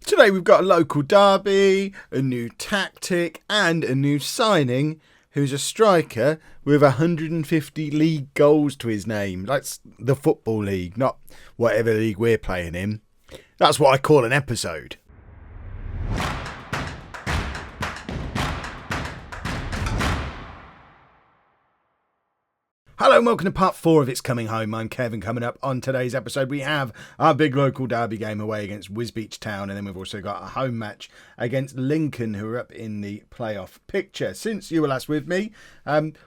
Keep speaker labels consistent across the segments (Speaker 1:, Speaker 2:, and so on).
Speaker 1: Today we've got a local derby, a new tactic and a new signing who's a striker with 150 league goals to his name. That's the Football League, not whatever league we're playing in. That's what I call an episode. Hello and welcome to part 4 of It's Coming Home. I'm Kevin. Coming up on today's episode, we have our big local derby game away against Wisbech Town, and then we've also got a home match against Lincoln, who are up in the playoff picture. Since you were last with me,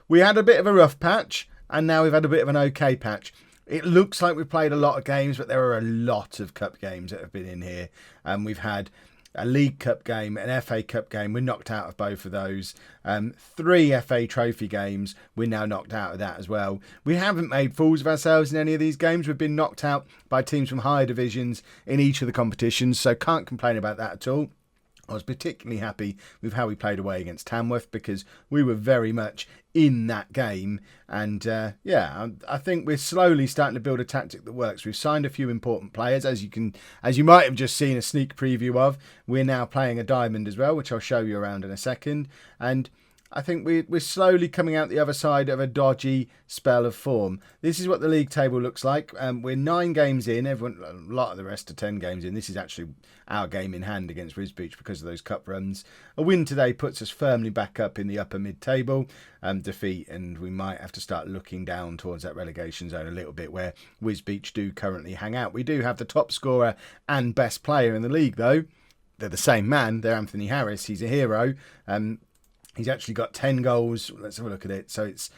Speaker 1: we had a bit of a rough patch, and now we've had a bit of an okay patch. It looks like we've played a lot of games, but there are a lot of cup games that have been in here. We've had a League Cup game, an FA Cup game. We're knocked out of both of those. 3 FA Trophy games. We're now knocked out of that as well. We haven't made fools of ourselves in any of these games. We've been knocked out by teams from higher divisions in each of the competitions, so can't complain about that at all. I was particularly happy with how we played away against Tamworth because we were very much in that game. And I think we're slowly starting to build a tactic that works. We've signed a few important players, as you might have just seen a sneak preview of. We're now playing a diamond as well, which I'll show you around in a second. And I think we're slowly coming out the other side of a dodgy spell of form. This is what the league table looks like. We're 9 games in. A lot of the rest are 10 games in. This is actually our game in hand against Wisbech because of those cup runs. A win today puts us firmly back up in the upper mid-table. Defeat, and we might have to start looking down towards that relegation zone a little bit, where Wisbech do currently hang out. We do have the top scorer and best player in the league, though. They're the same man. They're Anthony Harris. He's a hero. He's actually got 10 goals. Let's have a look at it. So it's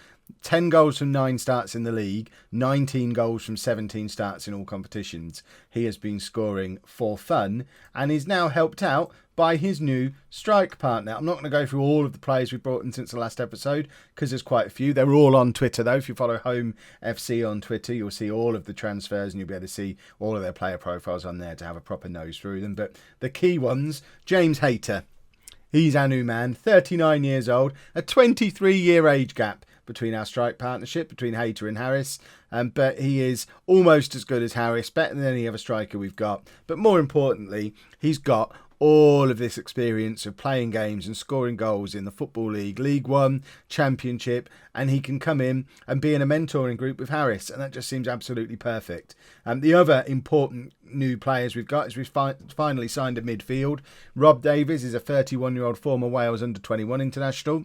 Speaker 1: 10 goals from 9 starts in the league, 19 goals from 17 starts in all competitions. He has been scoring for fun and is now helped out by his new strike partner. I'm not going to go through all of the players we've brought in since the last episode because there's quite a few. They're all on Twitter though. If you follow Holme FC on Twitter, you'll see all of the transfers and you'll be able to see all of their player profiles on there to have a proper nose through them. But the key ones, James Hayter. He's our new man, 39 years old, a 23-year age gap between our strike partnership, between Hayter and Harris. But he is almost as good as Harris, better than any other striker we've got. But more importantly, he's got all of this experience of playing games and scoring goals in the Football League, League One, Championship, and he can come in and be in a mentoring group with Harris, and that just seems absolutely perfect. The other important new players we've got is we've finally signed a midfield. Rob Davies is a 31-year-old former Wales under-21 international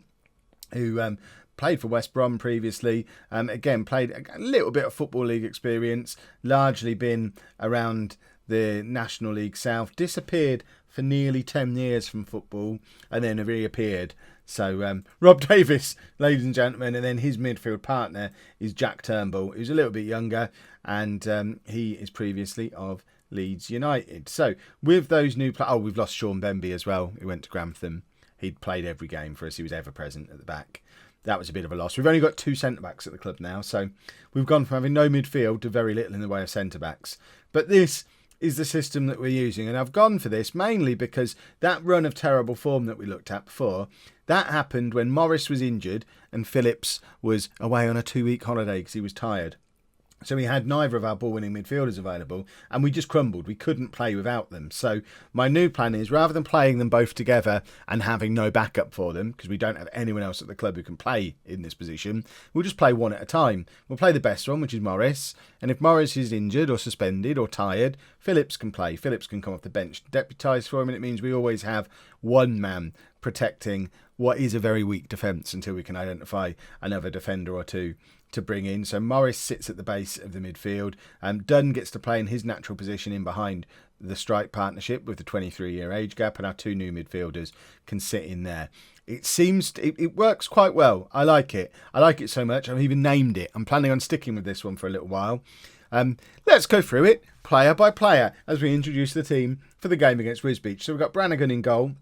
Speaker 1: who played for West Brom previously. Again, played a little bit of Football League experience, largely been around the National League South, disappeared for nearly 10 years from football and then reappeared. So Rob Davies, ladies and gentlemen, and then his midfield partner is Jack Turnbull, who's a little bit younger, and he is previously of Leeds United. So with those new players, we've lost Sean Bemby as well, who went to Grantham. He'd played every game for us. He was ever present at the back. That was a bit of a loss. We've only got 2 centre-backs at the club now, so we've gone from having no midfield to very little in the way of centre-backs. But this is the system that we're using, and I've gone for this mainly because that run of terrible form that we looked at before, that happened when Morris was injured and Phillips was away on a 2-week holiday because he was tired. So we had neither of our ball-winning midfielders available, and we just crumbled. We couldn't play without them. So my new plan is, rather than playing them both together and having no backup for them, because we don't have anyone else at the club who can play in this position, we'll just play one at a time. We'll play the best one, which is Morris, and if Morris is injured or suspended or tired, Phillips can play. Phillips can come off the bench to deputise for him, and it means we always have one man protecting what is a very weak defence until we can identify another defender or two to bring in. So Morris sits at the base of the midfield. Dunn gets to play in his natural position in behind the strike partnership with the 23-year age gap, and our 2 new midfielders can sit in there. It works quite well. I like it. I like it so much I've even named it. I'm planning on sticking with this one for a little while. Let's go through it player by player as we introduce the team for the game against Wisbech. So we've got Brannigan in goal.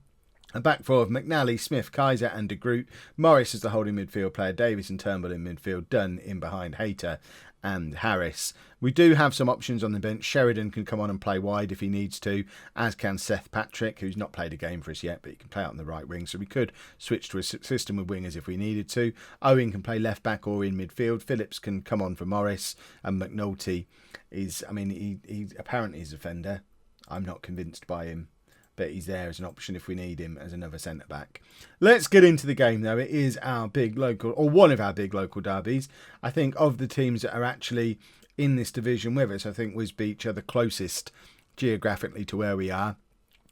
Speaker 1: A back four of McNally, Smith, Kaiser and De Groot. Morris as the holding midfield player. Davies and Turnbull in midfield. Dunn in behind Hayter and Harris. We do have some options on the bench. Sheridan can come on and play wide if he needs to, as can Seth Patrick, who's not played a game for us yet, but he can play out on the right wing. So we could switch to a system with wingers if we needed to. Owen can play left back or in midfield. Phillips can come on for Morris. And McNulty is, he apparently is a defender. I'm not convinced by him. but he's there as an option if we need him as another centre-back. Let's get into the game, though. It is our big local, or one of our big local derbies. I think of the teams that are actually in this division with us, I think Wisbech are the closest geographically to where we are.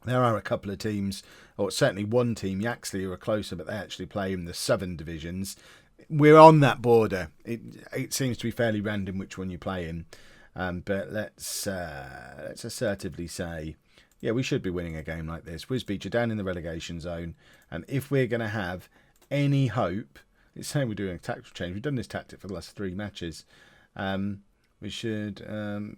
Speaker 1: There are a couple of teams, or certainly one team, Yaxley, who are closer, but they actually play in the southern divisions. We're on that border. It seems to be fairly random which one you play in. But let's assertively say, yeah, we should be winning a game like this. Wisbech are down in the relegation zone. And if we're going to have any hope, it's saying we're doing a tactical change. We've done this tactic for the last 3 matches. We should have.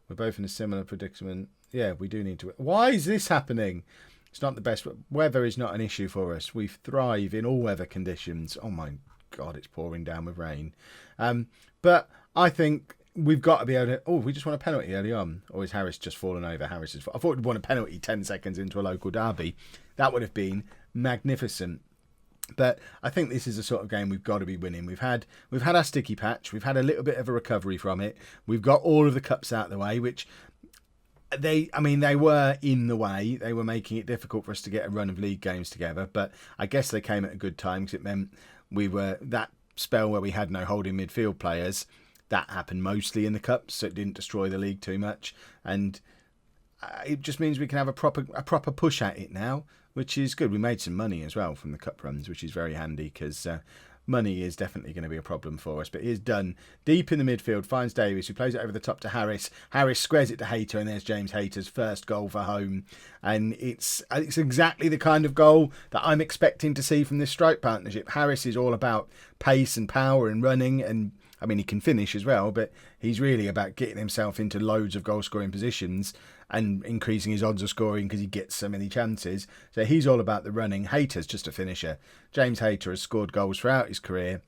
Speaker 1: We're both in a similar predicament. Yeah, we do need to. Why is this happening? It's not the best. Weather is not an issue for us. We thrive in all weather conditions. Oh my God, it's pouring down with rain. But I think we've got to be able to. Oh, we just won a penalty early on. Or is Harris just fallen over? I thought we'd won a penalty 10 seconds into a local derby. That would have been magnificent. But I think this is the sort of game we've got to be winning. We've had our sticky patch. We've had a little bit of a recovery from it. We've got all of the cups out of the way, which they were in the way. They were making it difficult for us to get a run of league games together. But I guess they came at a good time because it meant we were that spell where we had no holding midfield players. That happened mostly in the cups, so it didn't destroy the league too much. And it just means we can have a proper push at it now, which is good. We made some money as well from the cup runs, which is very handy because money is definitely going to be a problem for us. But he is done deep in the midfield, finds Davis, who plays it over the top to Harris. Harris squares it to Hayter, and there's James Hayter's first goal for home. And it's exactly the kind of goal that I'm expecting to see from this strike partnership. Harris is all about pace and power and running, and I mean, he can finish as well, but he's really about getting himself into loads of goal-scoring positions and increasing his odds of scoring because he gets so many chances. So he's all about the running. Hayter's just a finisher. James Hayter has scored goals throughout his career.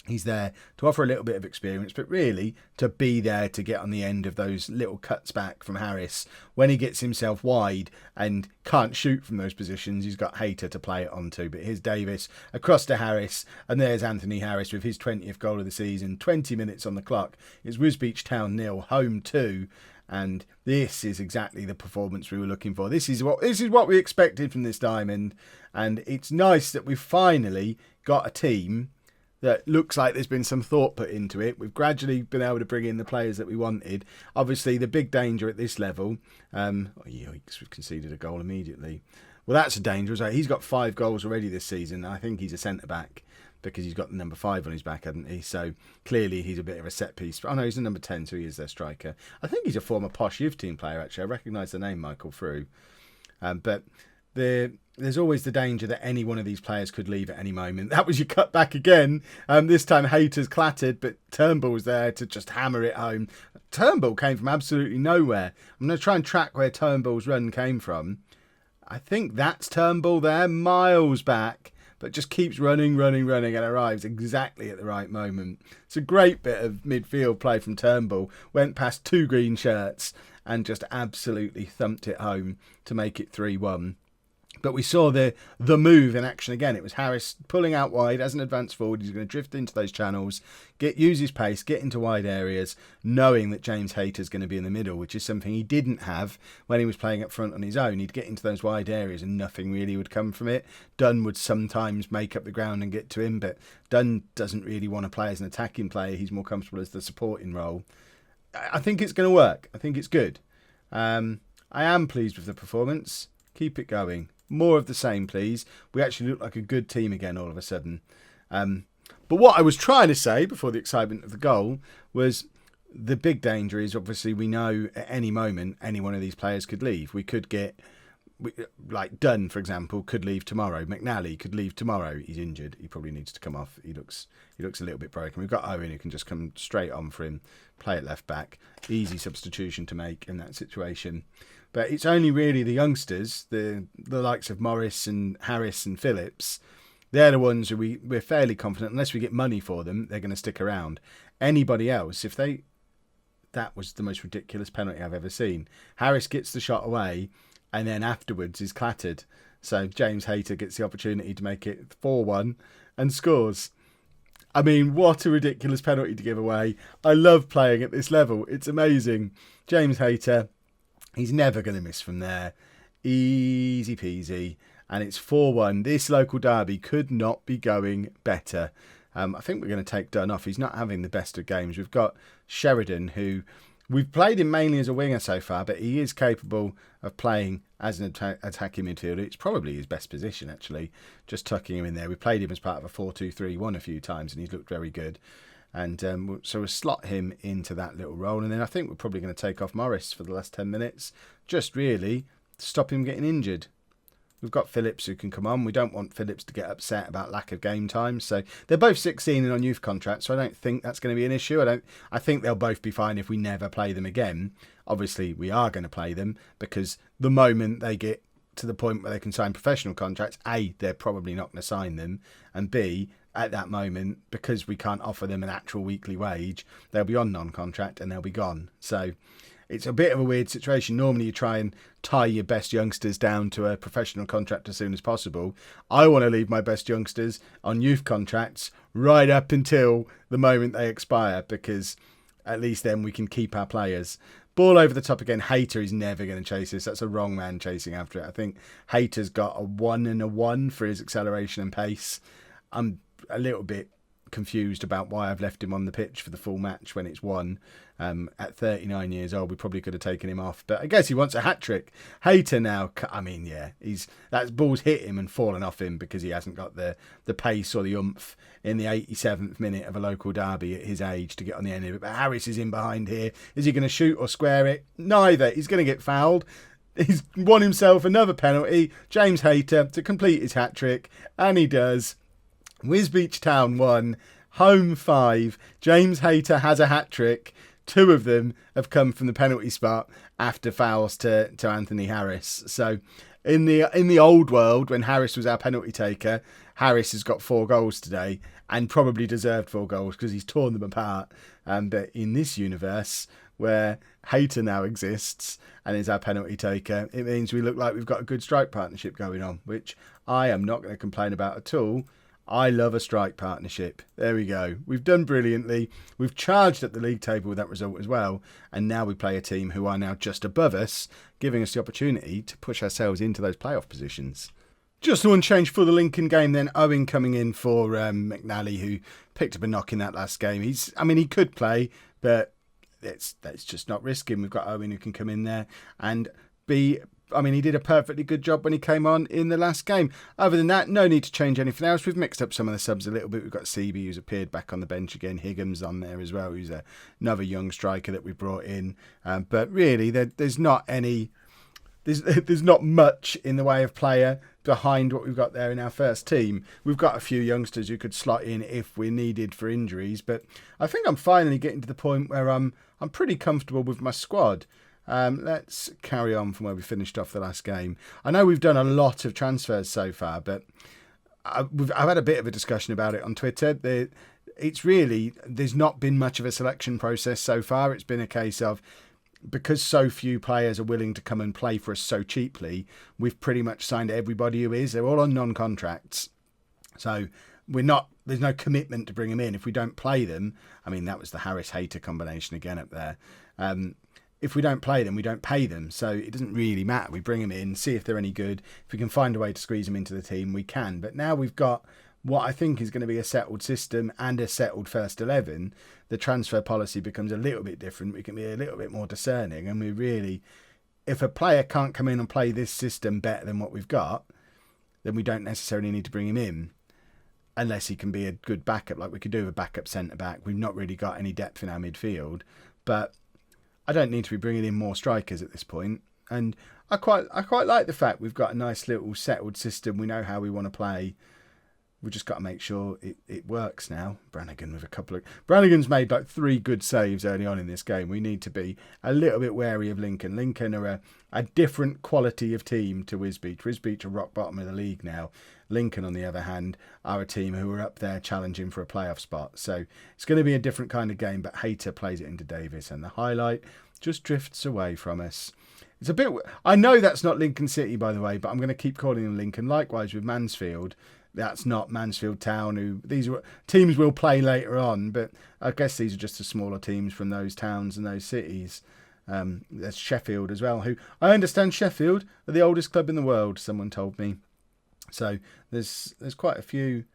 Speaker 1: He's there to offer a little bit of experience, but really to be there to get on the end of those little cuts back from Harris. When he gets himself wide and can't shoot from those positions, he's got Hayter to play it onto. But here's Davis across to Harris, and there's Anthony Harris with his 20th goal of the season. 20 minutes on the clock. It's Wisbech Town 0, home 2. And this is exactly the performance we were looking for. This is what we expected from this diamond. And it's nice that we've finally got a team that looks like there's been some thought put into it. We've gradually been able to bring in the players that we wanted. Obviously, the big danger at this level, yikes, we've conceded a goal immediately. Well, that's a danger. So he's got 5 goals already this season. I think he's a centre-back because he's got the number 5 on his back, hasn't he? So clearly he's a bit of a set piece. Oh, no, he's the number 10, so he is their striker. I think he's a former Posh Youth team player, actually. I recognise the name, Michael Frew. But there's always the danger that any one of these players could leave at any moment. That was your cut back again. This time Hayter's clattered, but Turnbull was there to just hammer it home. Turnbull came from absolutely nowhere. I'm going to try and track where Turnbull's run came from. I think that's Turnbull there, miles back, but just keeps running and arrives exactly at the right moment. It's a great bit of midfield play from Turnbull. Went past 2 green shirts and just absolutely thumped it home to make it 3-1. But we saw the move in action again. It was Harris pulling out wide as an advance forward. He's going to drift into those channels, use his pace, get into wide areas, knowing that James Hayter's going to be in the middle, which is something he didn't have when he was playing up front on his own. He'd get into those wide areas and nothing really would come from it. Dunn would sometimes make up the ground and get to him, but Dunn doesn't really want to play as an attacking player. He's more comfortable as the supporting role. I think it's going to work. I think it's good. I am pleased with the performance. Keep it going. More of the same, please. We actually look like a good team again all of a sudden. But what I was trying to say before the excitement of the goal was the big danger is obviously we know at any moment any one of these players could leave. We could get, like Dunn, for example, could leave tomorrow. McNally could leave tomorrow. He's injured. He probably needs to come off. He looks a little bit broken. We've got Owen who can just come straight on for him, play at left back. Easy substitution to make in that situation. But it's only really the youngsters, the likes of Morris and Harris and Phillips. They're the ones who we're fairly confident, unless we get money for them, they're going to stick around. Anybody else, that was the most ridiculous penalty I've ever seen. Harris gets the shot away and then afterwards is clattered. So James Hayter gets the opportunity to make it 4-1 and scores. I mean, what a ridiculous penalty to give away. I love playing at this level. It's amazing. James Hayter He's never going to miss from there. Easy peasy. And it's 4-1. This local derby could not be going better. I think we're going to take Dunn off. He's not having the best of games. We've got Sheridan, who we've played him mainly as a winger so far, but he is capable of playing as an attacking midfielder. It's probably his best position, actually, just tucking him in there. We played him as part of a 4-2-3-1 a few times, and he's looked very good. And so we'll slot him into that little role. And then I think we're probably going to take off Morris for the last 10 minutes, just really to stop him getting injured. We've got Phillips who can come on. We don't want Phillips to get upset about lack of game time. So they're both 16 and on youth contracts, so I don't think that's going to be an issue. I think they'll both be fine if we never play them again. Obviously, we are going to play them because the moment they get to the point where they can sign professional contracts, A, they're probably not going to sign them, and B, at that moment, because we can't offer them an actual weekly wage, they'll be on non-contract and they'll be gone. So it's a bit of a weird situation. Normally you try and tie your best youngsters down to a professional contract as soon as possible. I want to leave my best youngsters on youth contracts right up until the moment they expire, because at least then we can keep our players. Ball over the top again. Hayter is never going to chase this. That's a wrong man chasing after it. I think Hayter's got a 1 and a 1 for his acceleration and pace. I'm a little bit confused about why I've left him on the pitch for the full match when it's 1. At 39 years old, we probably could have taken him off, but I guess he wants a hat-trick. Hayter now, I mean, yeah, that ball's hit him and fallen off him because he hasn't got the pace or the oomph in the 87th minute of a local derby at his age to get on the end of it. But Harris is in behind here. Is he going to shoot or square it? Neither. He's going to get fouled. He's won himself another penalty. James Hayter to complete his hat-trick, and he does. Wisbech Town 1, Holme 5. James Hayter has a hat-trick. 2 of them have come from the penalty spot after fouls to Anthony Harris. So in the old world, when Harris was our penalty taker, Harris has got 4 goals today and probably deserved 4 goals because he's torn them apart. But in this universe, where Hayter now exists and is our penalty taker, it means we look like we've got a good strike partnership going on, which I am not going to complain about at all. I love a strike partnership. There we go. We've done brilliantly. We've charged at the league table with that result as well. And now we play a team who are now just above us, giving us the opportunity to push ourselves into those playoff positions. Just the one change for the Lincoln game then. Owen coming in for McNally, who picked up a knock in that last game. He could play, but that's just not risking. We've got Owen who can come in there and be... he did a perfectly good job when he came on in the last game. Other than that, no need to change anything else. We've mixed up some of the subs a little bit. We've got Seaby, who's appeared back on the bench again. Higgins on there as well, who's another young striker that we brought in. But really, there's not much in the way of player behind what we've got there in our first team. We've got a few youngsters who could slot in if we're needed for injuries. But I think I'm finally getting to the point where I'm pretty comfortable with my squad. Let's carry on from where we finished off the last game. I know we've done a lot of transfers so far, but I've had a bit of a discussion about it on Twitter. There's not been much of a selection process so far. It's been a case of, because so few players are willing to come and play for us so cheaply, we've pretty much signed everybody who is. They're all on non-contracts. So there's no commitment to bring them in. If we don't play them, that was the Harris-Hayter combination again up there. If we don't play them, we don't pay them. So it doesn't really matter. We bring them in, see if they're any good. If we can find a way to squeeze them into the team, we can. But now we've got what I think is going to be a settled system and a settled first 11. The transfer policy becomes a little bit different. We can be a little bit more discerning. And if a player can't come in and play this system better than what we've got, then we don't necessarily need to bring him in. Unless he can be a good backup, like we could do with a backup centre-back. We've not really got any depth in our midfield. But I don't need to be bringing in more strikers at this point. And I quite like the fact we've got a nice little settled system. We know how we want to play. We've just got to make sure it works now. Brannigan's made like 3 good saves early on in this game. We need to be a little bit wary of Lincoln. Lincoln are a different quality of team to Wisbech. Wisbech are rock bottom of the league now. Lincoln, on the other hand, are a team who are up there challenging for a playoff spot. So it's going to be a different kind of game, but Hayter plays it into Davis, and the highlight just drifts away from us. It's a bit... I know that's not Lincoln City, by the way, but I'm going to keep calling them Lincoln. Likewise with Mansfield. That's not Mansfield Town. These teams will play later on, but I guess these are just the smaller teams from those towns and those cities. There's Sheffield as well, who I understand Sheffield are the oldest club in the world, someone told me. So there's quite a few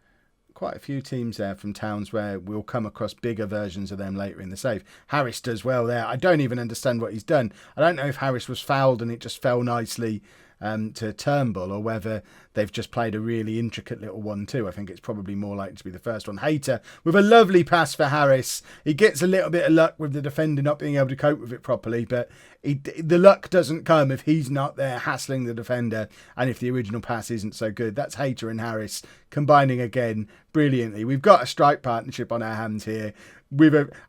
Speaker 1: teams there from towns where we'll come across bigger versions of them later in the save. Harris does well there. I don't even understand what he's done. I don't know if Harris was fouled and it just fell nicely to Turnbull, or whether they've just played a really intricate little 1-2. I think it's probably more likely to be the first one. Hayter with a lovely pass for Harris. He gets a little bit of luck with the defender not being able to cope with it properly, but the luck doesn't come if he's not there hassling the defender and if the original pass isn't so good. That's Hayter and Harris combining again brilliantly. We've got a strike partnership on our hands here.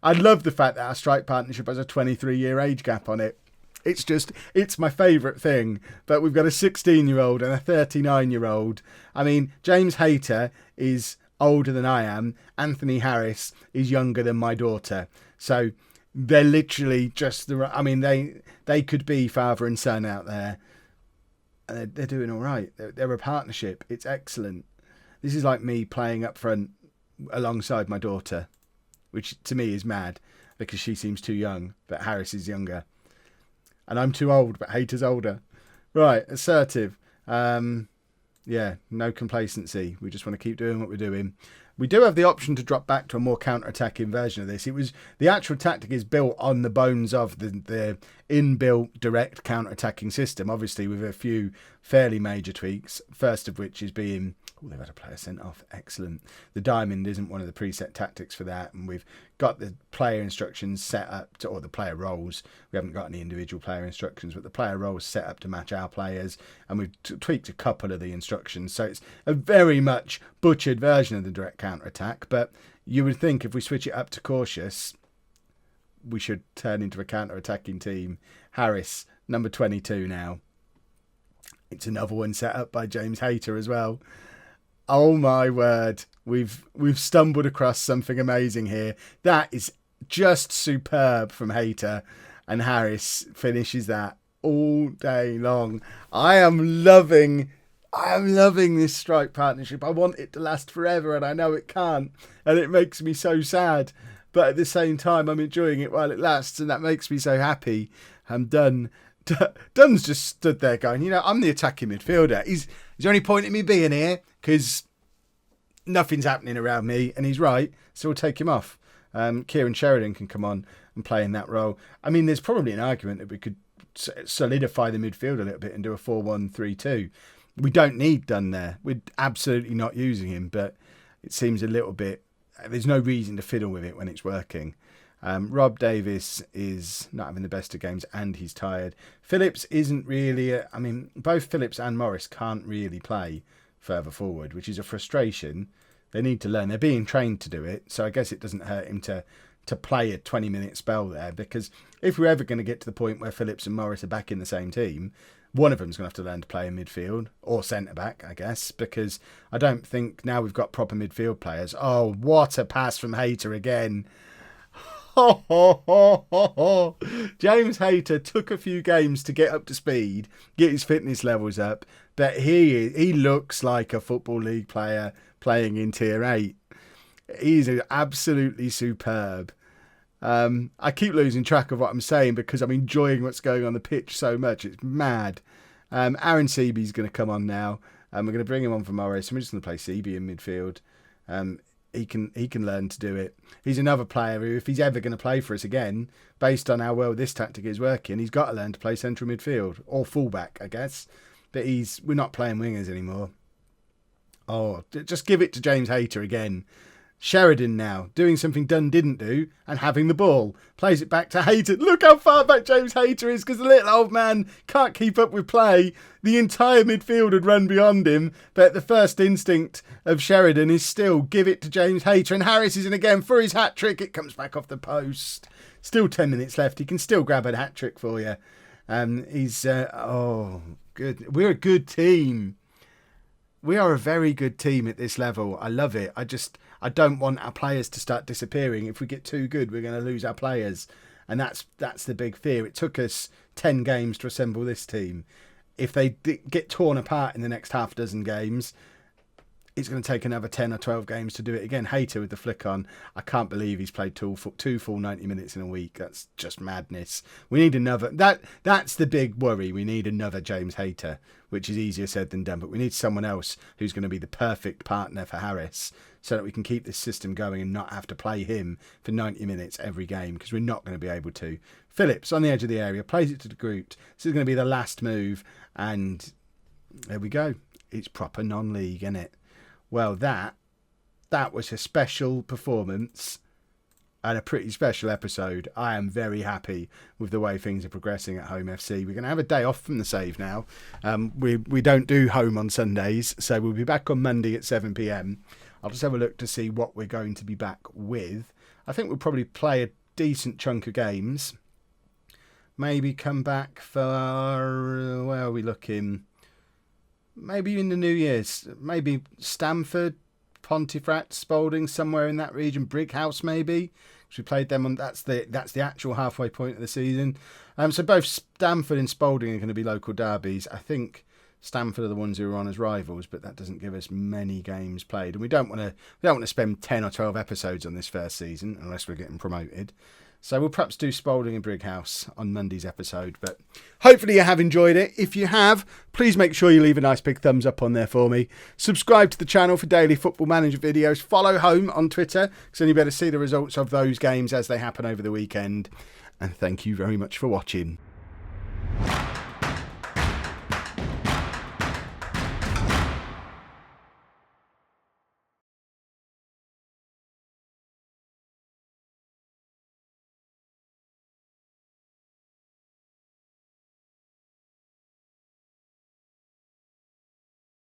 Speaker 1: I love the fact that our strike partnership has a 23-year age gap on it. It's my favourite thing. But we've got a 16-year-old and a 39-year-old. I mean, James Hayter is older than I am. Anthony Harris is younger than my daughter. So they're literally just they could be father and son out there. And they're doing all right. They're a partnership. It's excellent. This is like me playing up front alongside my daughter, which to me is mad because she seems too young, but Harris is younger. And I'm too old, but Hayter's older. Right, assertive. Yeah, no complacency. We just want to keep doing what we're doing. We do have the option to drop back to a more counter-attacking version of this. The actual tactic is built on the bones of the inbuilt direct counter-attacking system, obviously with a few fairly major tweaks. First of which is being... Oh, they've had a player sent off. Excellent. The diamond isn't one of the preset tactics for that, and we've got the player instructions set up or the player roles. We haven't got any individual player instructions, but the player roles set up to match our players, and we've tweaked a couple of the instructions. So it's a very much butchered version of the direct counter-attack, but you would think if we switch it up to cautious, we should turn into a counter-attacking team. Harris, number 22 now. It's another one set up by James Hayter as well. Oh my word, we've stumbled across something amazing here. That is just superb from Hayter, and Harris finishes that all day long. I am loving this strike partnership. I want it to last forever, and I know it can't, and it makes me so sad. But at the same time, I'm enjoying it while it lasts, and that makes me so happy. I'm done. Dunn's just stood there going, I'm the attacking midfielder. Is there any point in me being here? Because nothing's happening around me, and he's right, so we'll take him off. Kieran Sheridan can come on and play in that role. I mean, there's probably an argument that we could solidify the midfield a little bit and do a 4-1-3-2. We don't need Dunn there. We're absolutely not using him, but it seems a little bit... There's no reason to fiddle with it when it's working. Rob Davis is not having the best of games and he's tired. Phillips isn't really... both Phillips and Morris can't really play further forward, which is a frustration. They need to learn. They're being trained to do it, so I guess it doesn't hurt him to play a 20-minute spell there, because if we're ever going to get to the point where Phillips and Morris are back in the same team, one of them's going to have to learn to play in midfield or centre-back, I guess, because I don't think now we've got proper midfield players. Oh, what a pass from Hayter again. James Hayter took a few games to get up to speed, get his fitness levels up, but he looks like a Football League player playing in Tier 8. He's absolutely superb. I keep losing track of what I'm saying because I'm enjoying what's going on the pitch so much. It's mad. Aaron Seaby's going to come on now. We're going to bring him on for Morris. And we're just going to play Seaby in midfield. He can learn to do it. He's another player who, if he's ever going to play for us again, based on how well this tactic is working, he's got to learn to play central midfield or fullback, I guess. But we're not playing wingers anymore. Oh, just give it to James Hayter again. Sheridan now, doing something Dunn didn't do and having the ball. Plays it back to Hayter. Look how far back James Hayter is because the little old man can't keep up with play. The entire midfield had run beyond him, but the first instinct of Sheridan is still give it to James Hayter, and Harris is in again for his hat-trick. It comes back off the post. Still 10 minutes left. He can still grab a hat-trick for you. He's good. We're a good team. We are a very good team at this level. I love it. I don't want our players to start disappearing. If we get too good, we're going to lose our players. And that's the big fear. It took us 10 games to assemble this team. If they get torn apart in the next half dozen games, it's going to take another 10 or 12 games to do it again. Hayter with the flick on. I can't believe he's played two full 90 minutes in a week. That's just madness. We need another. That's the big worry. We need another James Hayter, which is easier said than done. But we need someone else who's going to be the perfect partner for Harris so that we can keep this system going and not have to play him for 90 minutes every game, because we're not going to be able to. Phillips on the edge of the area, plays it to the group. This is going to be the last move. And there we go. It's proper non-league, isn't it? Well, that was a special performance and a pretty special episode. I am very happy with the way things are progressing at Holme FC. We're going to have a day off from the save now. We don't do home on Sundays, so we'll be back on Monday at 7 p.m. I'll just have a look to see what we're going to be back with. I think we'll probably play a decent chunk of games. Maybe come back for, where are we looking? Maybe in the New Year's. Maybe Stamford, Pontefract, Spalding, somewhere in that region. Brighouse, maybe. Because we played them on. That's the actual halfway point of the season. So both Stamford and Spalding are going to be local derbies. I think Stamford are the ones who are on as rivals, but that doesn't give us many games played. And we don't want to spend 10 or 12 episodes on this first season unless we're getting promoted. So we'll perhaps do Spalding and Brighouse on Monday's episode. But hopefully you have enjoyed it. If you have, please make sure you leave a nice big thumbs up on there for me. Subscribe to the channel for daily Football Manager videos. Follow Home on Twitter, because then you better see the results of those games as they happen over the weekend. And thank you very much for watching.